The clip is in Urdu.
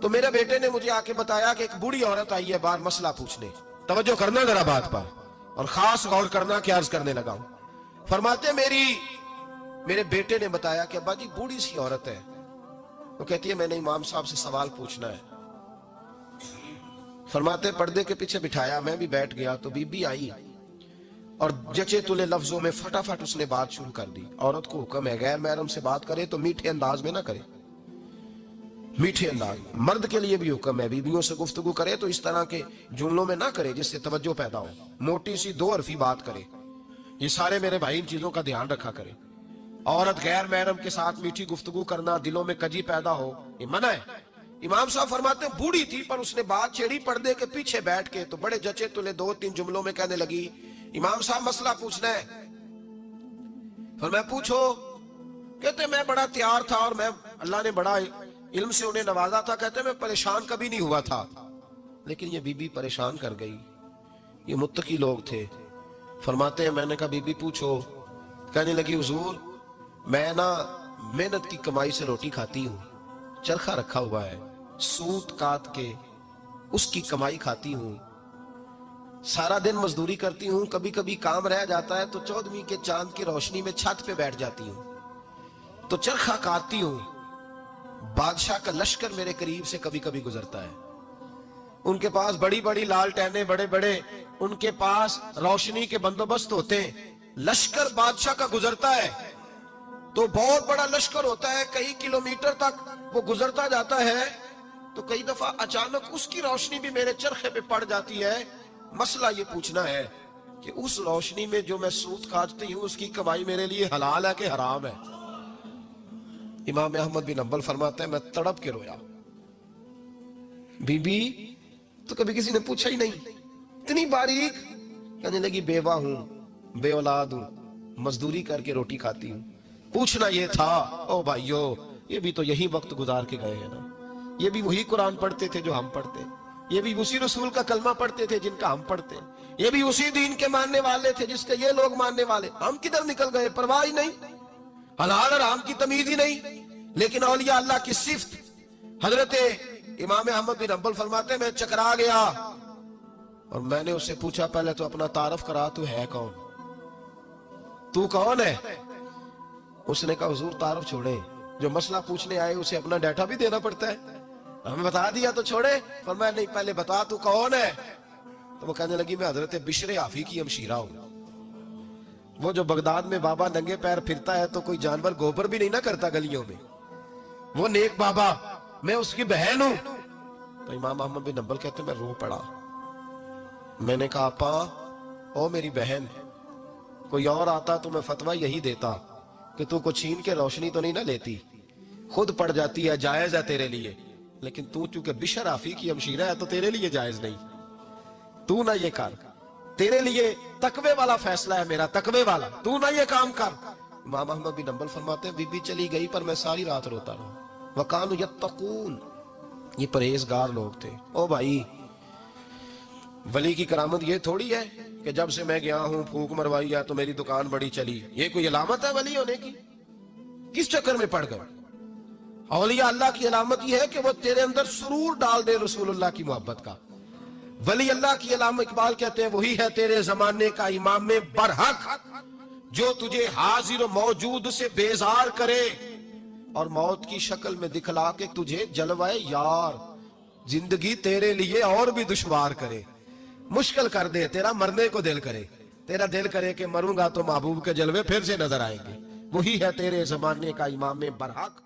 تو میرے بیٹے نے مجھے آکے بتایا کہ ایک بوڑھی عورت آئی ہے باہر مسئلہ پوچھنے. توجہ کرنا ذرا بات پر اور خاص غور کرنا کہ عرض کرنے لگا ہوں. فرماتے میرے بیٹے نے بتایا کہ ابا جی بوڑھی سی عورت ہے. وہ کہتی ہے میں نے امام صاحب سے سوال پوچھنا ہے. فرماتے پردے کے پیچھے بٹھایا, میں بھی بیٹھ گیا تو بی بی آئی اور جچے تلے لفظوں میں فٹافٹ اس نے بات شروع کر دی. عورت کو حکم ہے غیر محرم سے بات کرے تو میٹھے انداز میں نہ کرے, میٹھے انداز. مرد کے لیے بھی حکم ہے بیویوں سے گفتگو کرے تو اس طرح کے جملوں میں نہ کرے جس سے توجہ پیدا ہو, موٹی سی دو حرفی بات کرے. یہ سارے میرے بھائی ان چیزوں کا دھیان رکھا کرے. عورت غیر محرم کے ساتھ میٹھی گفتگو کرنا, دلوں میں کجی پیدا ہو, یہ منع ہے. امام صاحب فرماتے ہیں بوڑھی تھی پر اس نے بات چھیڑی پردے کے پیچھے بیٹھ کے تو بڑے جچے تلے 2-3 جملوں میں کہنے لگی امام صاحب مسئلہ پوچھنا ہے. فرمایا پوچھو. کہتے میں بڑا تیار تھا اور میں اللہ نے بڑا علم سے انہیں نوازا تھا. کہتے میں پریشان کبھی نہیں ہوا تھا, لیکن یہ بی بی پریشان کر گئی. یہ متقی لوگ تھے. فرماتے ہیں میں نے کہا بی بی پوچھو. کہنے لگی حضور میں نا محنت کی کمائی سے روٹی کھاتی ہوں, چرخہ رکھا ہوا ہے, سوت کاٹ کے اس کی کمائی کھاتی ہوں, سارا دن مزدوری کرتی ہوں, کبھی کبھی کام رہ جاتا ہے تو 14ویں کے چاند کی روشنی میں چھت پہ بیٹھ جاتی ہوں تو چرخہ کاٹتی ہوں. بادشاہ کا لشکر میرے قریب سے کبھی کبھی گزرتا ہے, ان کے پاس بڑی بڑی لالٹینیں, بڑے بڑے ان کے پاس روشنی کے بندوبست ہوتے ہیں. لشکر بادشاہ کا گزرتا ہے تو بہت بڑا لشکر ہوتا ہے, کئی کلومیٹر تک وہ گزرتا جاتا ہے تو کئی دفعہ اچانک اس کی روشنی بھی میرے چرخے پہ پڑ جاتی ہے. مسئلہ یہ پوچھنا ہے کہ اس روشنی میں جو میں سوت کاٹتی ہوں اس کی کمائی میرے لیے حلال ہے کہ حرام ہے؟ امام احمد بن حنبل فرماتے ہیں میں تڑپ کے رویا. بی بی تو کبھی کسی نے پوچھا ہی نہیں, اتنی باریک. کہنے لگی بیوہ ہوں, بے اولاد ہوں, مزدوری کر کے روٹی کھاتی ہوں. پوچھنا یہ تھا. او بھائیو یہ بھی تو یہی وقت گزار کے گئے ہیں نا, یہ بھی وہی قرآن پڑھتے تھے جو ہم پڑھتے, یہ بھی اسی رسول کا کلمہ پڑھتے تھے جن کا ہم پڑھتے, یہ بھی اسی دین کے ماننے والے تھے جس کے یہ لوگ ماننے والے. ہم کدھر نکل گئے؟ پرواہ ہی نہیں, حلال حرام کی تمیز ہی نہیں. لیکن اولیاء اللہ کی صفت. حضرت امام احمد بن حنبل فرماتے ہیں میں چکرا گیا اور میں نے اس سے پوچھا پہلے تو اپنا تعارف کرا, تو ہے کون, تو کون ہے؟ اس نے کہا حضور تعارف چھوڑے, جو مسئلہ پوچھنے آئے اسے اپنا ڈیٹا بھی دینا پڑتا ہے, ہمیں بتا دیا تو چھوڑے. فرمایا نہیں پہلے بتا تو کون ہے. تو وہ کہنے لگی میں حضرت بشر حافی کی ہمشیرہ ہوں. وہ جو بغداد میں بابا ننگے پیر پھرتا ہے تو کوئی جانور گوبر بھی نہیں نہ کرتا گلیوں میں, وہ نیک بابا, میں اس کی بہن ہوں. تو امام احمد بن حنبل کہتے ہیں میں رو پڑا. میں نے کہا آپا او میری بہن, کوئی اور آتا تو میں فتویٰ یہی دیتا کہ تو کو چھین کے روشنی تو نہیں نہ لیتی, خود پڑ جاتی ہے, جائز ہے تیرے لیے. لیکن تو چونکہ بشر حافی کی ہمشیرہ ہے تو تیرے لیے جائز نہیں, تو نہ یہ کر, تیرے لیے تقوی والا فیصلہ ہے میرا, تقوی والا, تو نہ یہ کام کر. امام احمد بن حنبل فرماتے ہیں بی بی چلی گئی پر میں ساری رات روتا رہا. وَقَانُوا يَتَّقُونَ, یہ پرہیزگار لوگ تھے. او بھائی ولی کی کرامت یہ تھوڑی ہے کہ جب سے میں گیا ہوں پھونک مروائی ہے تو میری دکان بڑی چلی. یہ کوئی علامت ہے ولی ہونے کی؟ کس چکر میں پڑ گئے؟ اولیاء اللہ کی علامت یہ ہے کہ وہ تیرے اندر سرور ڈال دے رسول اللہ کی محبت کا. ولی اللہ کی علامت اقبال کہتے ہیں وہی ہے تیرے زمانے کا امام برحق جو تجھے حاضر و موجود سے بیزار کرے اور موت کی شکل میں دکھلا کے تجھے جلوائے یار, زندگی تیرے لیے اور بھی دشوار کرے, مشکل کر دے, تیرا مرنے کو دل کرے, تیرا دل کرے کہ مروں گا تو محبوب کے جلوے پھر سے نظر آئیں گے. وہی ہے تیرے زمانے کا امام برحق.